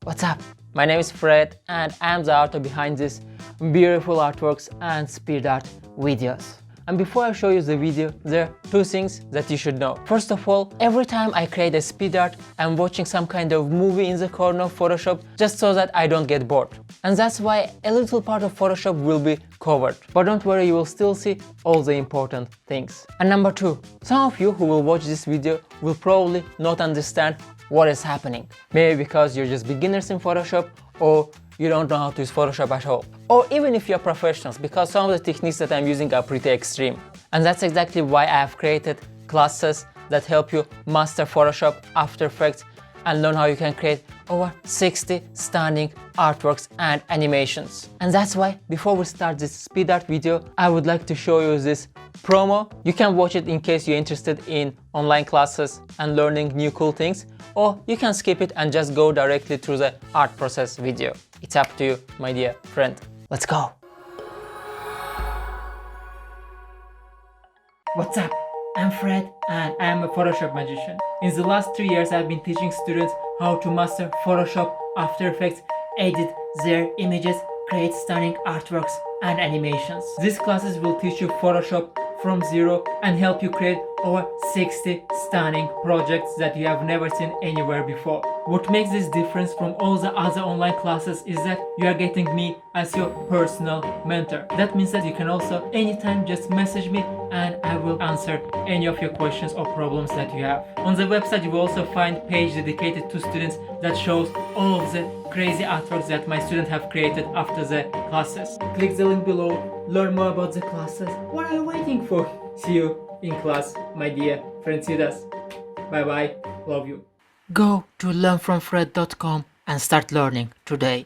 What's up? My name is Fred and I'm the author behind these beautiful artworks and speed art videos. And before I show you the video, there are two things that you should know. First of all, every time I create a speed art, I'm watching some kind of movie in the corner of Photoshop just so that I don't get bored. And that's why a little part of Photoshop will be covered. But don't worry, you will still see all the important things. And number two, some of you who will watch this video will probably not understand what is happening. Maybe because you're just beginners in Photoshop, or you don't know how to use Photoshop at all. Or even if you're professionals, because some of the techniques that I'm using are pretty extreme. And that's exactly why I have created classes that help you master Photoshop, After Effects, and learn how you can create over 60 stunning artworks and animations. And that's why, before we start this speed art video, I would like to show you this promo. You can watch it in case you're interested in online classes and learning new cool things, or you can skip it and just go directly through the art process video. It's up to you, my dear friend. Let's go! What's up? I'm Fred and I am a Photoshop magician. In the last 3 years I've been teaching students how to master Photoshop, After Effects, edit their images, create stunning artworks and animations. These classes will teach you Photoshop from zero and help you create over 60 stunning projects that you have never seen anywhere before. What makes this difference from all the other online classes is that you are getting me as your personal mentor. That means that you can also anytime just message me and I will answer any of your questions or problems that you have. On the website you will also find a page dedicated to students that shows all of the crazy artworks that my students have created after the classes. Click the link below, learn more about the classes. What are you waiting for? See you in class, my dear friendsitas. Bye bye, love you. Go to learnfromfred.com and start learning today.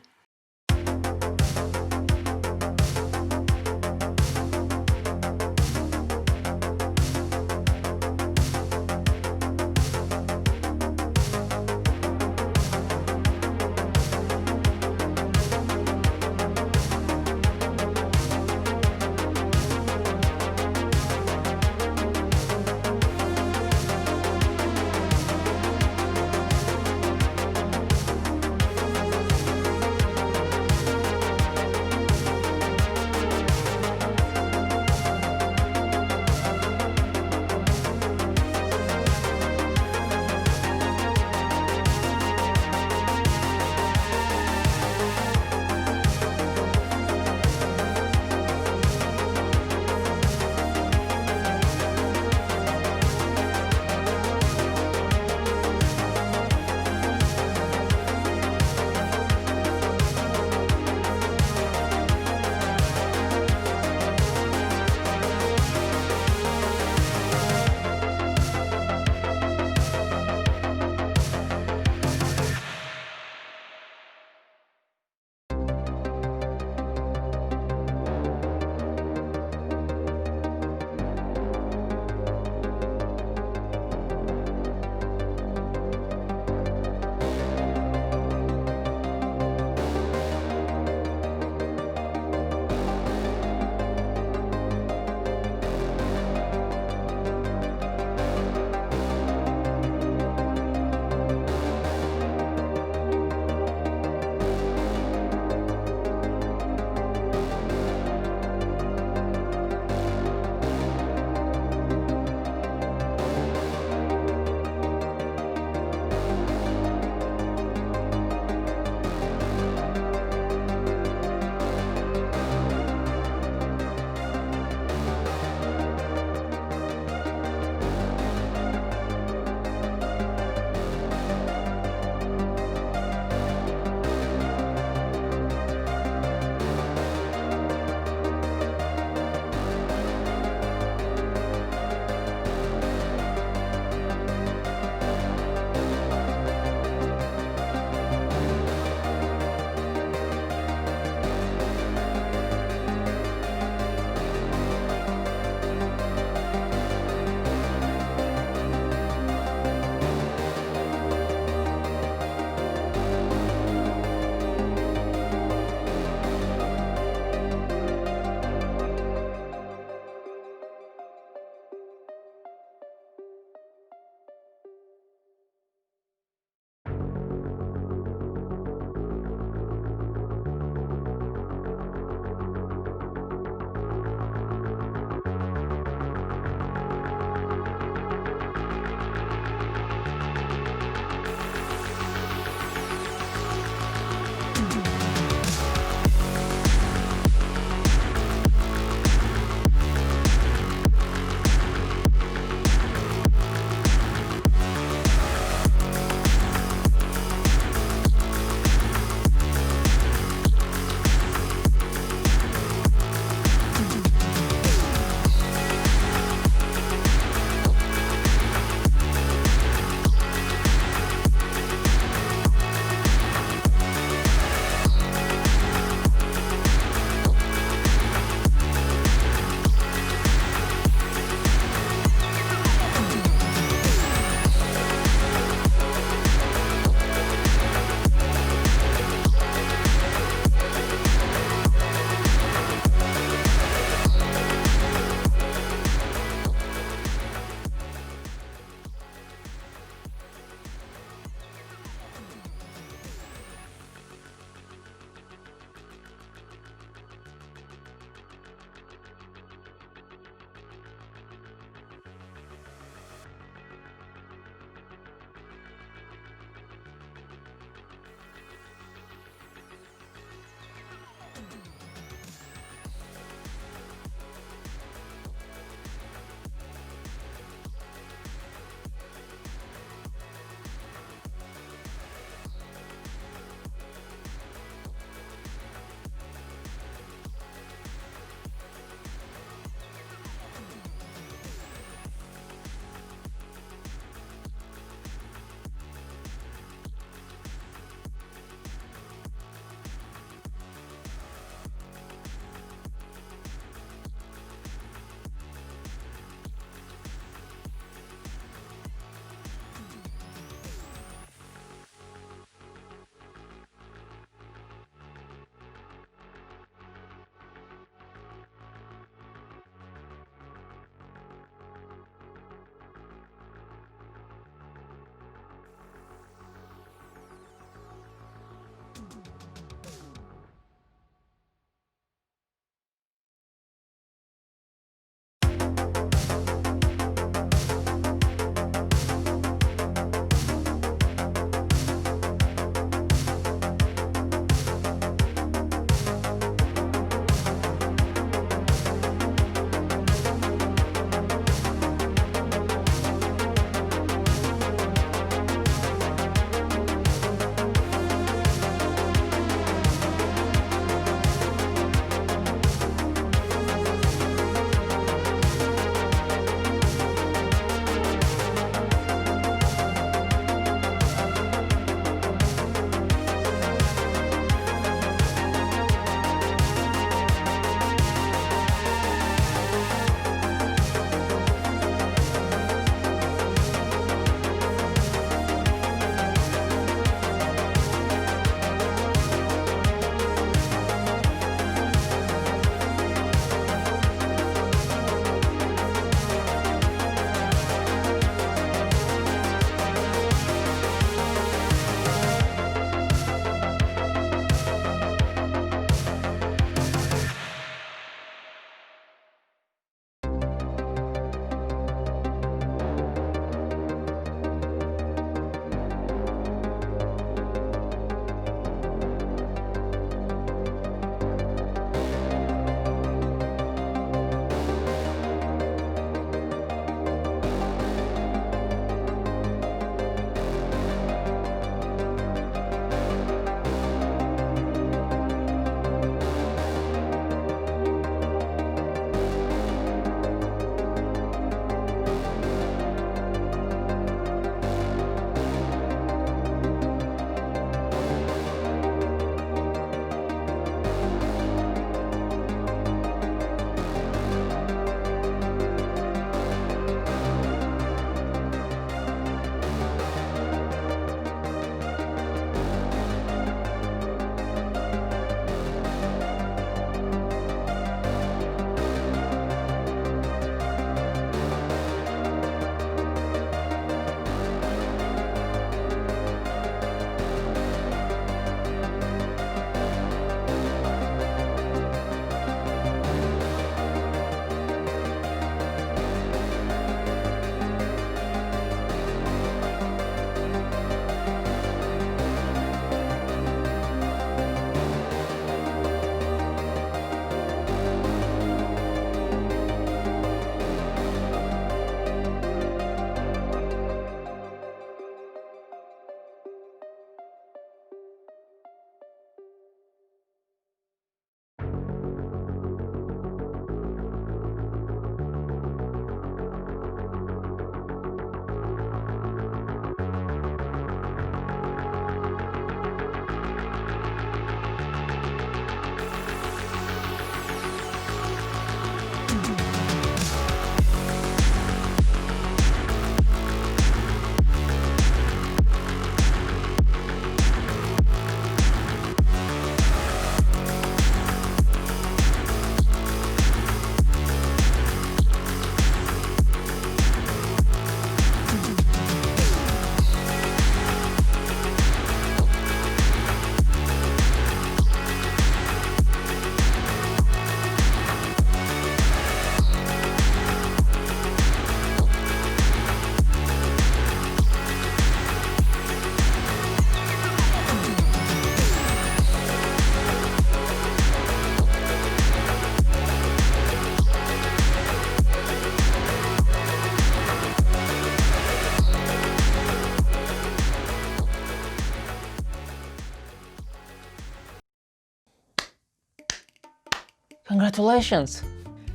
Congratulations!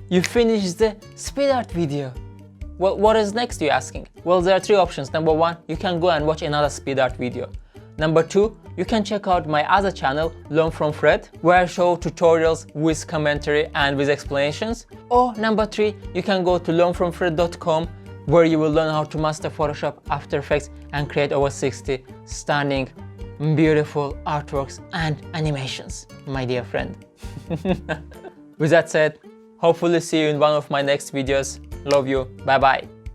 You finished the speed art video. Well, what is next, you're asking? Well, there are three options. Number one, you can go and watch another speed art video. Number two, you can check out my other channel, Learn from Fred, where I show tutorials with commentary and with explanations. Or number three, you can go to learnfromfred.com, where you will learn how to master Photoshop, After Effects, and create over 60 stunning, beautiful artworks and animations, my dear friend. With that said, hopefully see you in one of my next videos. Love you. Bye bye.